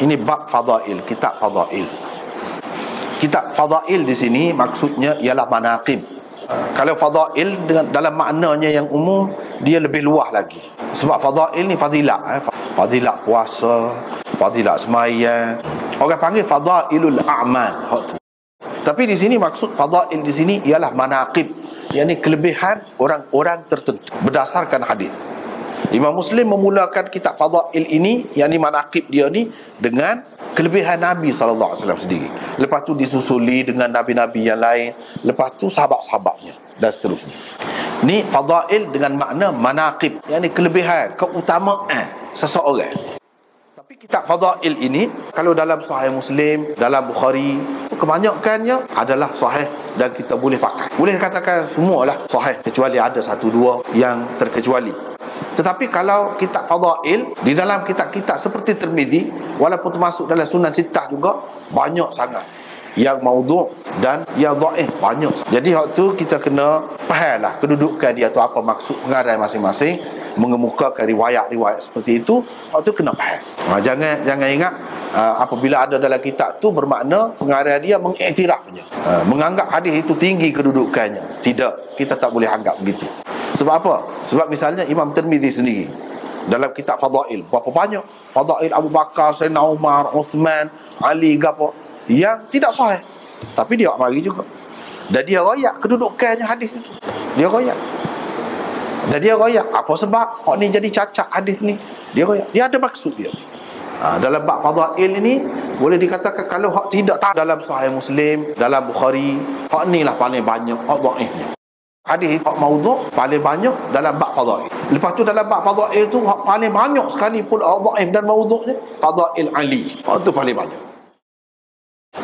Ini bab fadail, kitab fadail. Kitab fadail di sini maksudnya ialah manaqib. Kalau fadail dalam maknanya yang umum, dia lebih luas lagi. Sebab fadail ni fadilat, fadilat puasa, fadilat sembahyang. Orang panggil fadailul a'mal. Tapi di sini maksud fadail di sini ialah manaqib, yakni kelebihan orang-orang tertentu berdasarkan hadis. Imam Muslim memulakan kitab fadail ini, yakni manaqib dia ni, dengan kelebihan Nabi SAW sendiri. Lepas tu disusuli dengan Nabi-Nabi yang lain. Lepas tu sahabat-sahabatnya dan seterusnya. Ni fadail dengan makna manaqib, yakni kelebihan, keutamaan seseorang. Tapi kitab fadail ini, kalau dalam Sahih Muslim, dalam Bukhari, kebanyakannya adalah sahih dan kita boleh pakai. Boleh katakan semualah sahih, kecuali ada satu dua yang terkecuali. Tetapi kalau kitab fadail di dalam kitab-kitab seperti Tirmizi, walaupun termasuk dalam Sunan Sittah juga, banyak sangat yang maudhu' dan yang dhaif, banyak. Jadi waktu kita kena fahamlah kedudukan dia tu, apa maksud pengarang masing-masing, mengemukakan riwayat-riwayat seperti itu, waktu kena faham. Jangan ingat apabila ada dalam kitab tu bermakna pengarang dia mengiktirafnya, menganggap hadis itu tinggi kedudukannya. Tidak, kita tak boleh anggap begitu. Sebab apa? Sebab misalnya Imam Tirmizi sendiri dalam kitab fadail, berapa banyak fadail Abu Bakar, Sayyidina Umar, Uthman, Ali, gapo yang tidak sahih, tapi dia mari juga. Dan dia royak kedudukannya hadis itu. Dia royak. Dan dia royak. Apa sebab hak ni jadi cacat hadis ni? Dia royak. Dia ada maksud dia. Dalam bab fadail ini boleh dikatakan kalau hak tidak tak dalam Sahih Muslim, dalam Bukhari, hak ni lah paling banyak hak dhaifnya. Hadis hak maudhu' paling banyak dalam bab fadail. Lepas tu dalam bab fadail tu hak paling banyak sekali pun hak dhaif dan maudhu'nya fadail Ali. Hak tu paling banyak.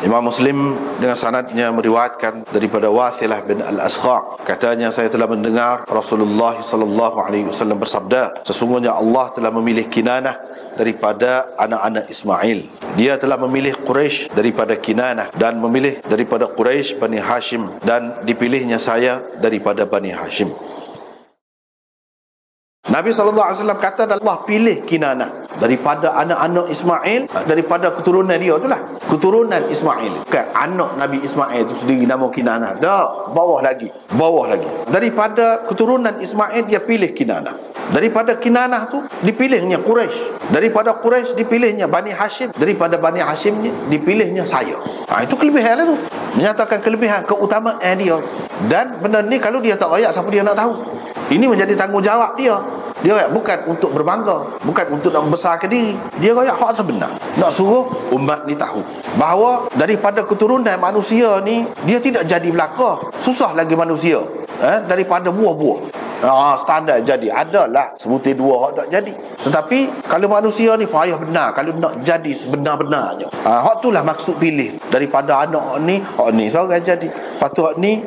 Imam Muslim dengan sanadnya meriwayatkan daripada Wathilah bin Al-Asqa', katanya saya telah mendengar Rasulullah sallallahu alaihi wasallam bersabda, sesungguhnya Allah telah memilih Kinanah daripada anak-anak Ismail. Dia telah memilih Quraisy daripada Kinanah dan memilih daripada Quraisy Bani Hashim, dan dipilihnya saya daripada Bani Hashim. Nabi SAW kata Allah pilih Kinanah daripada anak-anak Ismail, daripada keturunan dia tu lah, keturunan Ismail. Bukan anak Nabi Ismail tu sendiri nama Kinanah. Tak, bawah lagi. Daripada keturunan Ismail dia pilih Kinanah. Daripada Kinanah tu dipilihnya Quraisy. Daripada Quraisy dipilihnya Bani Hashim. Daripada Bani Hashim dipilihnya saya. Itu kelebihan lah tu. Menyatakan kelebihan, keutamaan dia. Dan benda ni kalau dia tak rakyat, siapa dia nak tahu? Ini menjadi tanggungjawab dia. Dia rakyat bukan untuk berbangga, bukan untuk nak membesarkan diri. Dia rakyat hak sebenar, nak suruh umat ni tahu bahawa daripada keturunan manusia ni, dia tidak jadi belaka. Susah lagi manusia daripada buah-buah. Standar jadi adalah sebutir dua hak tak jadi. Tetapi kalau manusia ni payah benar kalau nak jadi sebenar-benarnya. Hak itulah maksud pilih daripada anak ni, hak ni seorang jadi. Lepas tu hak ni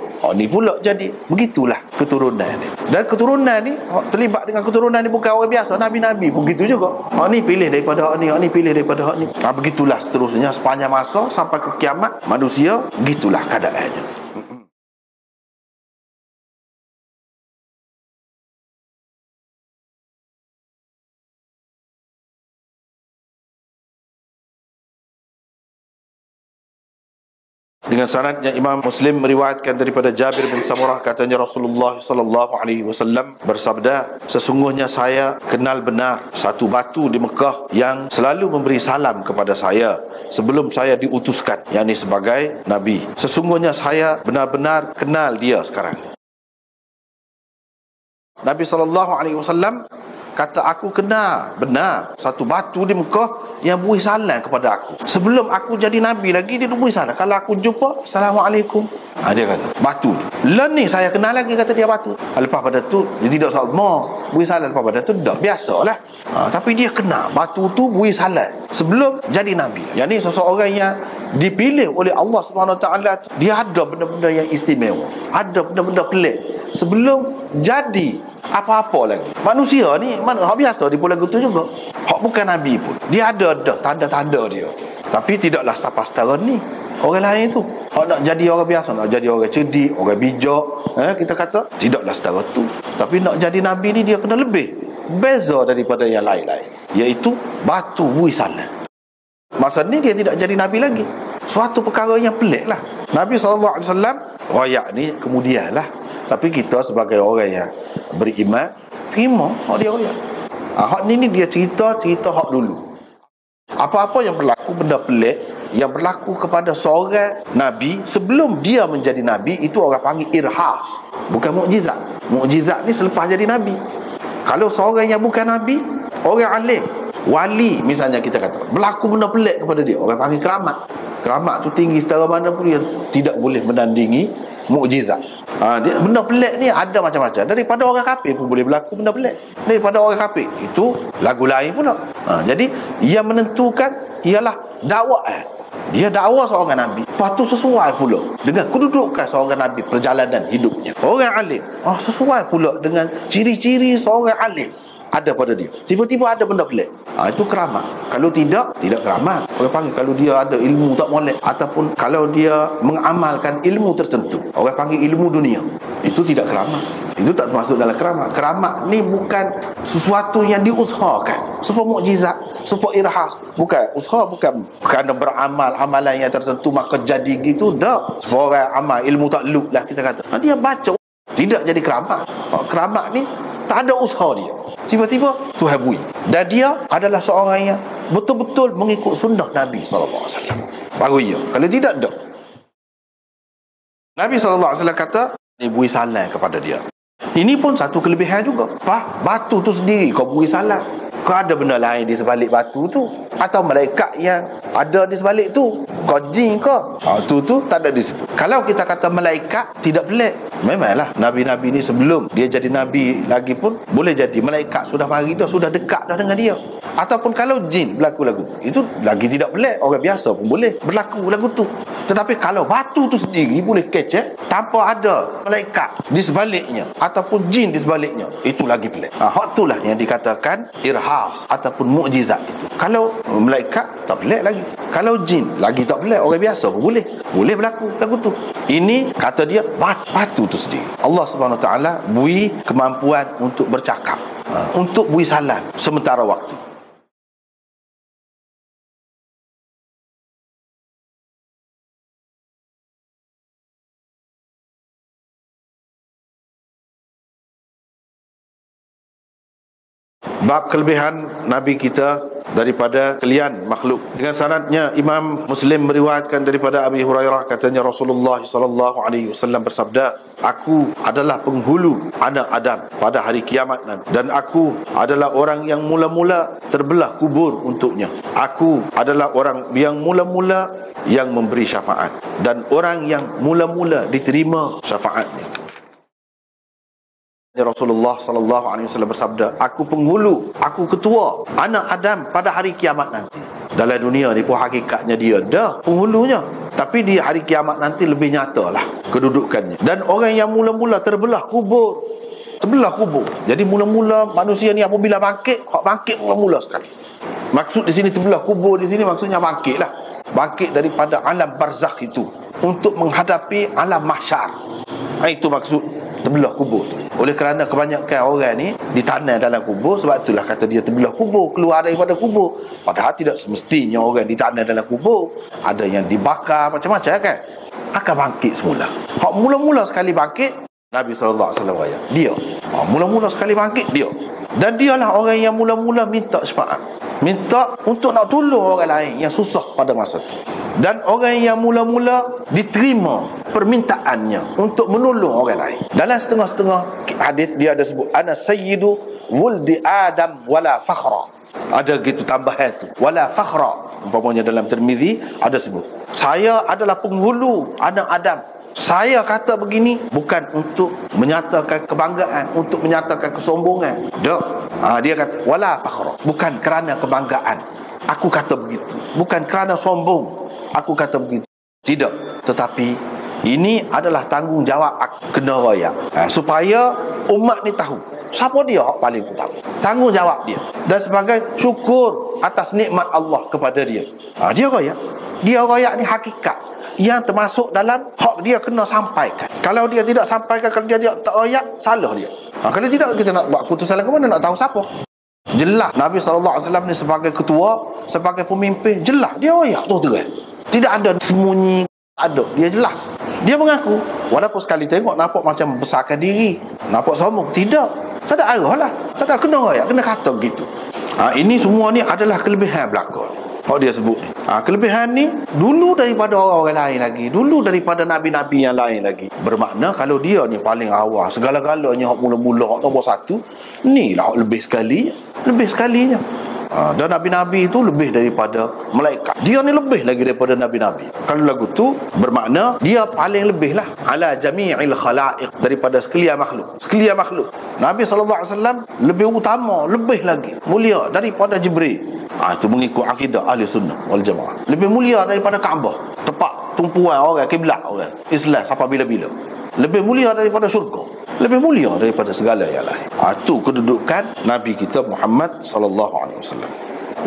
pula jadi. Begitulah keturunan ni. Dan keturunan ni, terlibat dengan keturunan ni bukan orang biasa, nabi-nabi pun begitu juga. Hak ni pilih daripada hak ni, hak ni pilih daripada hak ni. Begitulah seterusnya sepanjang masa sampai ke kiamat manusia, begitulah keadaannya. Dengan sanadnya Imam Muslim meriwayatkan daripada Jabir bin Samurah, katanya Rasulullah sallallahu alaihi wasallam bersabda, sesungguhnya saya kenal benar satu batu di Mekah yang selalu memberi salam kepada saya sebelum saya diutuskan, yakni sebagai nabi. Sesungguhnya saya benar-benar kenal dia sekarang. Nabi sallallahu alaihi wasallam kata, aku kenal benar satu batu di Mekah yang beri salam kepada aku. Sebelum aku jadi Nabi lagi, dia beri salam. Kalau aku jumpa, Assalamualaikum. Dia kata, batu tu. Lah ni saya kenal lagi, kata dia batu. Lepas pada tu, dia tidak sama beri salam. Lepas pada tu, tak biasalah. Tapi dia kenal batu tu beri salam sebelum jadi Nabi. Yang ni seseorang yang dipilih oleh Allah SWT. Dia ada benda-benda yang istimewa, ada benda-benda pelik sebelum jadi apa-apa lagi. Manusia ni mana hak biasa di pulau gitu juga. Hak bukan Nabi pun, dia ada tanda-tanda dia. Tapi tidaklah siapa setara ni orang lain tu. Hak nak jadi orang biasa, nak jadi orang cerdik, orang bijak, kita kata tidaklah setara tu. Tapi nak jadi Nabi ni dia kena lebih beza daripada yang lain-lain, iaitu batu bui salam. Masa ni dia tidak jadi Nabi lagi. Suatu perkara yang pelik lah. Nabi SAW royak ni kemudian lah. Tapi kita sebagai orang yang beriman, terima hak dia royak. Hak ni dia cerita hak dulu. Apa-apa yang berlaku, benda pelik yang berlaku kepada seorang Nabi sebelum dia menjadi Nabi, itu orang panggil irhas, bukan mukjizat. Mukjizat ni selepas jadi Nabi. Kalau seorang yang bukan Nabi, orang alim, wali misalnya, kita kata berlaku benda pelik kepada dia, orang panggil keramat. Keramat tu tinggi setara mana pun, dia tidak boleh menandingi mukjizat. Benda pelik ni ada macam-macam. Daripada orang kafir pun boleh berlaku benda pelik. Daripada orang kafir, itu lagu lain pula. Jadi yang menentukan ialah dakwah. Dia dakwa seorang Nabi, lepas tu sesuai pula dengan kedudukan seorang Nabi, perjalanan hidupnya. Orang alim, sesuai pula dengan ciri-ciri seorang alim ada pada dia. Tiba-tiba ada benda pelik, itu keramat. Kalau tidak keramat. Orang panggil kalau dia ada ilmu tak molek, ataupun kalau dia mengamalkan ilmu tertentu, orang panggil ilmu dunia, itu tidak keramat. Itu tak termasuk dalam keramat. Keramat ni bukan sesuatu yang diusahakan, supaya mukjizat, supaya irhas. Bukan usaha, bukan kerana beramal amalan yang tertentu maka jadi gitu. Tak. Supaya orang amal ilmu takluk lah, kita kata. Dia baca, tidak jadi keramat. Keramat ni tak ada usaha dia, tiba-tiba Tuhan bui. Dan dia adalah seorang yang betul-betul mengikut sunnah Nabi SAW. Baru ia. Kalau tidak, tak. Nabi SAW kata, dia bui salam kepada dia. Ini pun satu kelebihan juga. Batu tu sendiri kau bui salam. Kau ada benda lain di sebalik batu tu, atau malaikat yang ada di sebalik tu, kau jin kau, tu tak ada disebut. Kalau kita kata malaikat, tidak pelik. Memanglah Nabi-Nabi ni sebelum dia jadi Nabi lagi pun boleh jadi malaikat sudah mari dah, sudah dekat dah dengan dia. Ataupun kalau jin berlaku lagu, itu lagi tidak pelik. Orang biasa pun boleh berlaku lagu tu. Tetapi kalau batu tu sendiri boleh kecek tanpa ada malaikat di sebaliknya ataupun jin di sebaliknya, itu lagi pelik. Hak itulah yang dikatakan irhas ataupun mukjizat itu. Kalau malaikat tak pelik lagi. Kalau jin lagi tak pelik. Orang biasa pun boleh berlaku lagu tu. Ini kata dia batu tu sendiri. Allah Subhanahu Wa Taala bui kemampuan untuk bercakap, untuk bui salam sementara waktu. Bab kelebihan Nabi kita daripada kalian makhluk. Dengan sanadnya Imam Muslim meriwayatkan daripada Abi Hurairah, katanya Rasulullah SAW bersabda, aku adalah penghulu anak Adam pada hari kiamat nanti, dan aku adalah orang yang mula-mula terbelah kubur untuknya. Aku adalah orang yang mula-mula yang memberi syafaat, dan orang yang mula-mula diterima syafaatnya. Rasulullah SAW bersabda, aku penghulu, aku ketua anak Adam pada hari kiamat nanti. Dalam dunia ni pun hakikatnya dia dah penghulunya, tapi di hari kiamat nanti lebih nyatalah kedudukannya. Dan orang yang mula-mula terbelah kubur. Jadi mula-mula manusia ni apabila bangkit, mula-mula sekali. Maksud di sini terbelah kubur, di sini maksudnya bangkitlah. Bangkit daripada alam barzakh itu untuk menghadapi alam mahsyar. Itu maksud terbelah kubur tu. Oleh kerana kebanyakan orang ni ditanam dalam kubur, sebab itulah kata dia terbelah kubur, keluar daripada kubur. Padahal tidak semestinya orang ditanam dalam kubur. Ada yang dibakar macam-macam kan, akan bangkit semula. Hak mula-mula sekali bangkit, Nabi SAW dia mula-mula sekali bangkit dia. Dan dialah orang yang mula-mula minta syafaat, minta untuk nak tolong orang lain yang susah pada masa itu. Dan orang yang mula-mula diterima permintaannya untuk menolong orang lain. Dalam setengah-setengah hadis dia ada sebut, ana sayyidu wuldi Adam wala fakhra. Ada gitu tambahan tu, wala fakhra. Umpamanya dalam Tirmizi ada sebut, saya adalah penghulu anak Adam. Saya kata begini bukan untuk menyatakan kebanggaan, untuk menyatakan kesombongan. Dia kata wala fakhra, bukan kerana kebanggaan aku kata begitu, bukan kerana sombong aku kata begitu. Tidak, tetapi ini adalah tanggungjawab aku kena royak, supaya umat ni tahu siapa dia yang paling utama. Tanggungjawab dia, dan sebagai syukur atas nikmat Allah kepada dia. Dia royak ni hakikat yang termasuk dalam hak dia kena sampaikan. Kalau dia tidak sampaikan, kalau dia tak royak, salah dia. Kalau tidak, kita nak buat keputusan ke mana, nak tahu siapa. Jelas Nabi SAW ni sebagai ketua, sebagai pemimpin, jelas dia royak tu terang. Tidak ada sembunyi, ada, dia jelas. Dia mengaku, walaupun sekali tengok nampak macam besarkan diri, nampak sombong, tidak. Tak ada arah lah, tak ada kena royak, kena kata begitu. Ini semua ni adalah kelebihan belaka. Dia sebut ni. Kelebihan ni dulu daripada orang-orang lain lagi, dulu daripada nabi-nabi yang lain lagi. Bermakna kalau dia ni paling awal, segala-galanya hak mula-mula, hak nombor satu, ni lah hak lebih sekalinya. Dan nabi-nabi itu lebih daripada malaikat. Dia ni lebih lagi daripada nabi-nabi. Kalau lagu tu bermakna dia paling lebih lah ala jami'il khalaiq, daripada sekalian makhluk. Nabi SAW lebih utama, lebih lagi mulia daripada Jibril. Itu mengikut akidah ahli sunnah wal jamaah. Lebih mulia daripada Kaabah, tempat tumpuan orang, kiblat orang Islam sampai bila-bila. Lebih mulia daripada syurga, lebih mulia daripada segala yang lain. Itu kedudukan Nabi kita Muhammad sallallahu alaihi wasallam.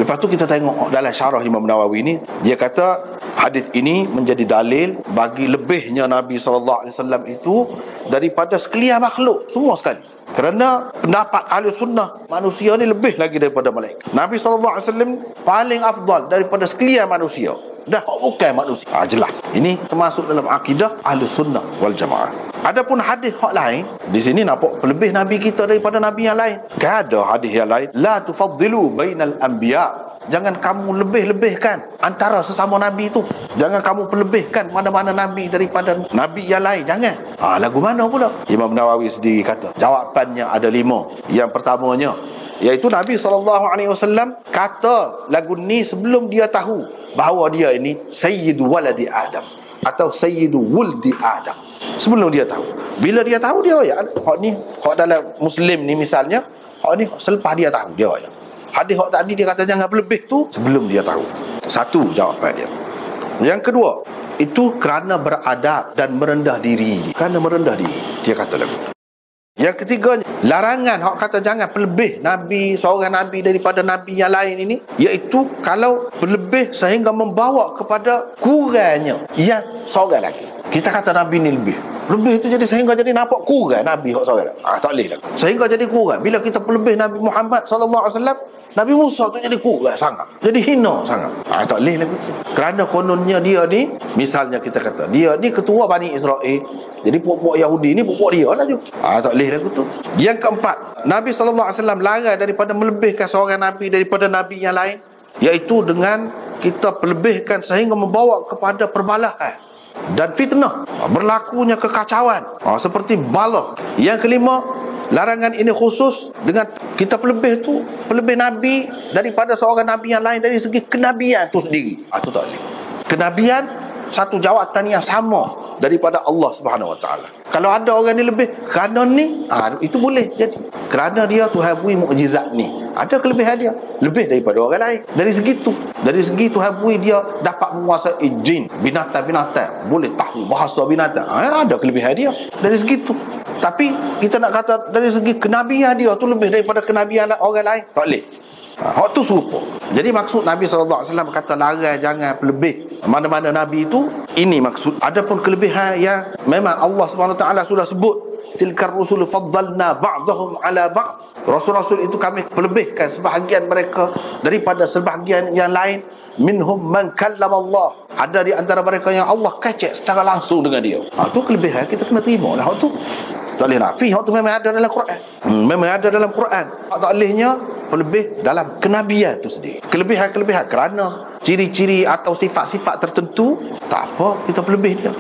Lepas tu kita tengok dalam syarah Imam Nawawi ni, dia kata hadis ini menjadi dalil bagi lebihnya Nabi sallallahu alaihi wasallam itu daripada sekalian makhluk semua sekali. Kerana pendapat ahli sunnah, manusia ni lebih lagi daripada malaikat. Nabi SAW paling afdal daripada sekalian manusia, dah bukan manusia. Jelas ini termasuk dalam akidah ahli sunnah wal jamaah. Adapun hadis hak lain, di sini nampak pelebih Nabi kita daripada Nabi yang lain. Ada hadis yang lain, la tufaddilu bainal anbiya, jangan kamu lebih-lebihkan antara sesama Nabi itu. Jangan kamu pelebihkan mana-mana Nabi daripada Nabi yang lain. Jangan. Lagu mana pula? Imam Nawawi sendiri kata, jawapannya ada 5. Yang pertamanya, iaitu Nabi SAW kata lagu ni sebelum dia tahu bahawa dia ini Sayyidu Waladi Adam atau Sayyidu Wuldi Adam. Sebelum dia tahu. Bila dia tahu, dia hak ni, hak dalam Muslim ni misalnya, hak ni selepas dia tahu, dia hadis hak tadi dia kata jangan berlebih tu sebelum dia tahu. Satu jawapan dia. Yang kedua, itu kerana beradab dan merendah diri. Kerana merendah diri, dia kata lagu tu. Yang ketiganya, larangan hak kata jangan berlebih Nabi, seorang Nabi daripada Nabi yang lain ini, iaitu kalau berlebih sehingga membawa kepada kurangnya yang seorang lagi. Kita kata Nabi ni lebih itu jadi sehingga jadi nampak kurang Nabi hak seorang. Tak boleh lah. Sehingga jadi kurang. Bila kita berlebih Nabi Muhammad sallallahu alaihi wasallam, Nabi Musa tu jadi kurang sangat, jadi hina sangat. Tak boleh lah. Kerana kononnya dia ni, misalnya kita kata dia ni ketua Bani Israel, jadi puak-puak Yahudi ni puak-puak dia lah juga. Tak boleh lah tu. Yang keempat, Nabi sallallahu alaihi wasallam larang daripada melebihkan seorang Nabi daripada Nabi yang lain, iaitu dengan kita pelebihkan sehingga membawa kepada perbalahan dan fitnah, berlakunya kekacauan, seperti bala. Yang kelima, larangan ini khusus dengan kita pelebih Nabi daripada seorang Nabi yang lain dari segi kenabian tu sendiri. Itu tak boleh. Kenabian satu jawatan yang sama daripada Allah Subhanahu Wa Taala. Kalau ada orang ni lebih kerana ni, itu boleh jadi kerana dia Tuhan beri mukjizat ni, ada kelebihan dia lebih daripada orang lain. Dari segi Tuhan beri dia dapat menguasai jin, binatang-binatang, boleh tahu bahasa binatang, ada kelebihan dia dari segi tu. Tapi kita nak kata dari segi kenabian dia tu lebih daripada kenabian orang lain, tak boleh. Hak tu serupa. Jadi maksud Nabi SAW kata larang jangan pelebih mana-mana Nabi itu, ini maksud. Adapun kelebihan yang memang Allah SWT sudah sebut, tilkar rusul faddalna ba'dahum ala ba'd, rasul-rasul itu kami pelebihkan sebahagian mereka daripada sebahagian yang lain. Minhum man kallama Allah, ada di antara mereka yang Allah kecek secara langsung dengan dia. Itu kelebihan, kita kena terima lah. Hak tu tak boleh nafi. Hak tu memang ada dalam Quran. Memang ada dalam Quran. Hak tak bolehnya pelebih dalam kenabian tu sendiri. Kelebihan-kelebihan kerana ciri-ciri atau sifat-sifat tertentu, tak apa kita pelebih dia.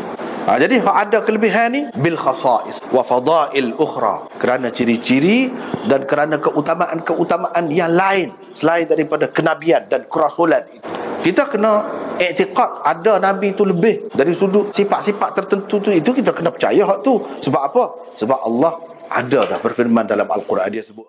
Jadi ada kelebihan ni bil khasais wa fadail ukhra, kerana ciri-ciri dan kerana keutamaan-keutamaan yang lain selain daripada kenabian dan kerasulan itu. Kita kena i'tiqad ada Nabi itu lebih dari sudut sifat-sifat tertentu tu, itu kita kena percaya hak tu. Sebab apa? Sebab Allah ada dah berfirman dalam Al-Quran, dia sebut